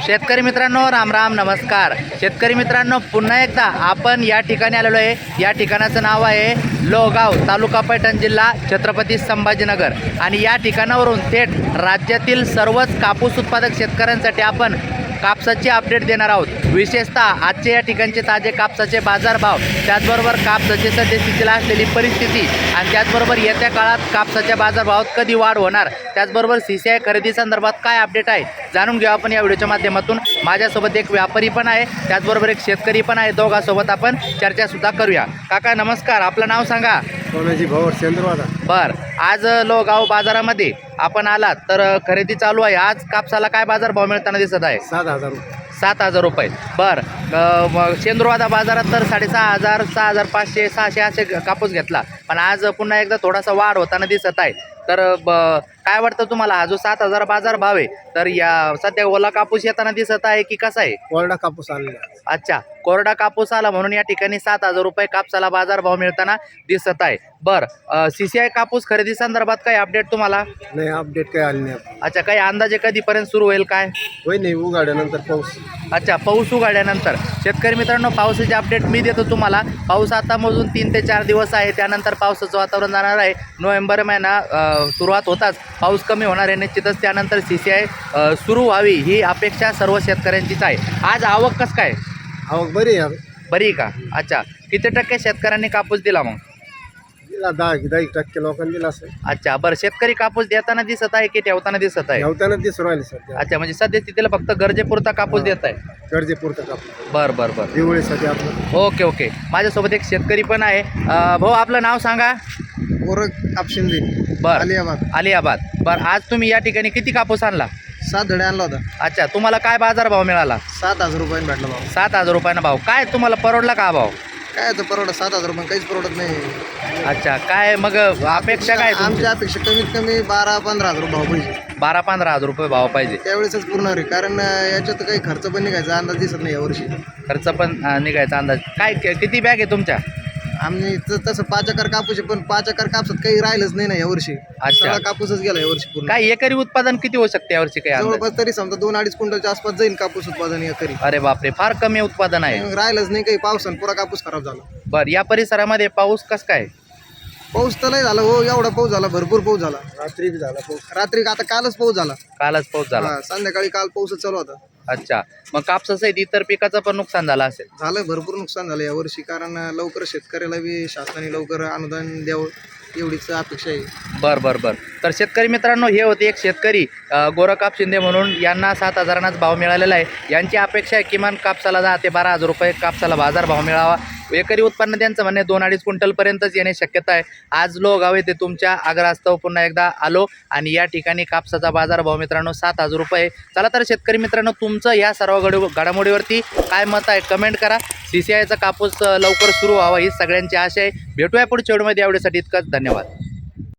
शेतकरी मित्रांनो, राम राम, नमस्कार. शेतकरी मित्रांनो, पुन्हा एकदा आपण या ठिकाणी आलेलो आहे. या ठिकाणाचं नाव आहे लोहगाव, तालुका पैठण, जिल्हा छत्रपती संभाजीनगर. आणि या ठिकाणावरून थेट राज्यातील सर्वच कापूस उत्पादक शेतकऱ्यांसाठी आपण कापसाची अपडेट देणार आहोत. विशेषतः आजचे या ठिकाणचे ताजे कापसाचे बाजारभाव, त्याचबरोबर कापसाची सद्यस्थितीला असलेली परिस्थिती आणि त्याचबरोबर येत्या काळात कापसाच्या बाजारभावात कधी वाढ होणार, त्याचबरोबर CCI खरेदी संदर्भात काय अपडेट आहे जाणून घेऊ आपण या व्हिडिओच्या माध्यमातून. माझ्यासोबत एक व्यापारी पण आहे, त्याचबरोबर एक शेतकरी पण आहे. दोघांसोबत आपण चर्चासुद्धा करूया. काका नमस्कार, आपलं नाव सांगा. सोनाजी भाऊ सेंद्रवादा. बर, आज लोहगाव बाजारामध्ये आपण आलात तर खरेदी चालू आहे. आज कापसाला काय बाजारभाव मिळताना दिसत आहे? 7,000 रुपये. 7,000 रुपये. बर, शेंद्रवादा बाजारात तर 6,500, 6,500, 600 असे कापूस घेतला, पण आज पुन्हा एकदा थोडासा वाढ होताना दिसत आहे. तर काय वाटतं तुम्हाला, हा जो 7,000 बाजार भाव आहे तर या सध्या ओला कापूस येताना दिसत आहे की कसा आहे? कोरडा कापूस आणला. अच्छा, कोरडा कापूस आला म्हणून या ठिकाणी 7,000 रुपये कापसाला बाजारभाव मिळताना दिसत आहे. बर, CCI कापूस खरेदी संदर्भात काही अपडेट तुम्हाला? नाही, अपडेट काही आली नाही. अच्छा, काही अंदाजे कधीपर्यंत सुरू होईल काय? होय नाही, उघाड्यानंतर पाऊस. अच्छा, पाऊस उघडल्यानंतर. शेतकरी मित्रांनो, पावसाचे अपडेट मी देतो तुम्हाला. पाऊस आता मोजून 3 ते 4 दिवस आहे, त्यानंतर पावसाचं वातावरण जाणार आहे. नोव्हेंबर महिना सुरुवात होताच पाऊस कमी होणार आहे निश्चितच. त्यानंतर CCI सुरू व्हावी ही अपेक्षा सर्व शेतकऱ्यांचीच आहे. आज आवक कसं काय? आवक बरी आहे. बरी आहे का? अच्छा, किती टक्के शेतकऱ्यांनी कापूस दिला मग? दिला 10% लोकांनी दिला असेल. अच्छा, बरं, शेतकरी कापूस देताना दिसत आहे की ठेवताना दिसत आहे? ठेवताना दिसून राहिले सध्या. अच्छा, म्हणजे सद्यस्थितीला फक्त गरजेपुरता कापूस देत आहे. गरजेपुरतं कापूस. बरं बरं बरं, दिवाळीसाठी आपलं. Okay okay. माझ्यासोबत एक शेतकरी पण आहे. भाऊ, आपलं नाव सांगा. ओरख कापशिंदे, बरं, अलियाबाद. अलियाबाद. बरं, आज तुम्ही या ठिकाणी किती कापूस आणला? 7 धडे आणला होता. अच्छा, तुम्हाला काय बाजारभाव मिळाला? 7,000 रुपयांनी भेटला भाऊ. 7,000 रुपयानं भाव. काय तुम्हाला परवडला का भाव? काय तर परवडत 7,000 रुपये काहीच परवडत नाही. अच्छा, काय मग अपेक्षा काय तुमची? आमच्या अपेक्षा कमीत कमी 12-15 हजार भाव पाहिजे. 12-15 हजार रुपये भाव पाहिजे. त्यावेळेसच पूर्ण होईल, कारण याच्यात काही खर्च पण निघायचा अंदाज दिसत नाही यावर्षी. खर्च पण निघायचा अंदाज काय? किती बॅग आहे तुमच्या? आम्ही तसं 5 एकर कापूस आहे, पण 5 एकर कापसात काही राहिलंच नाही ना यावर्षी. सगळा कापूसच गेला यावर्षी पूर्ण. काय एकरी उत्पादन किती होऊ शकते यावर्षी? काय अंदाज? जवळपास तरी समजा 2-2.5 क्विंटलच्या आसपास जाईल कापूस उत्पादन एकरी. अरे बापरे, फार कमी उत्पादन आहे. राहिलंच नाही काही, पावसानं पुरा कापूस खराब झाला. बरं, या परिसरामध्ये पाऊस कसं काय? पाऊस तर लय झाला हो, एवढा पाऊस झाला, भरपूर पाऊस झाला. रात्री झाला पाऊस. रात्री आता कालच पाऊस झाला. कालच पाऊस झाला. संध्याकाळी काल पाऊसच चालू होता. अच्छा, मग कापसासहित इतर पिकाचं पण नुकसान झालं असेल? झालं, भरपूर नुकसान झालं यावर्षी, कारण लवकर शेतकऱ्याला बी शासनाने लवकर अनुदान द्यावं एवढीच अपेक्षा आहे. बरं बरं बरं. तर शेतकरी मित्रांनो, हे होते एक शेतकरी गोरखकाप शिंदे म्हणून. यांना 7,000नाच भाव मिळालेला आहे. यांची अपेक्षा आहे किमान कापसाला 10,000 ते 12,000 रुपये कापसाला बाजारभाव मिळावा. एकरी उत्पन्न त्यांचं म्हणणे 2-2.5 क्विंटलपर्यंतच येणे शक्यता आहे. आज लोहगाव येथे तुमच्या आग्रहास्तव पुन्हा एकदा आलो आणि या ठिकाणी कापसाचा बाजारभाव मित्रांनो 7,000 रुपये. चला तर शेतकरी मित्रांनो, तुमचं या सर्व घडामोडीवरती काय मत आहे कमेंट करा. CCIचा कापूस लवकर सुरू व्हावा ही सगळ्यांची आशा आहे. भेटूया पुढच्या व्हिडिओमध्ये. एवढ्यासाठी इतकंच, धन्यवाद.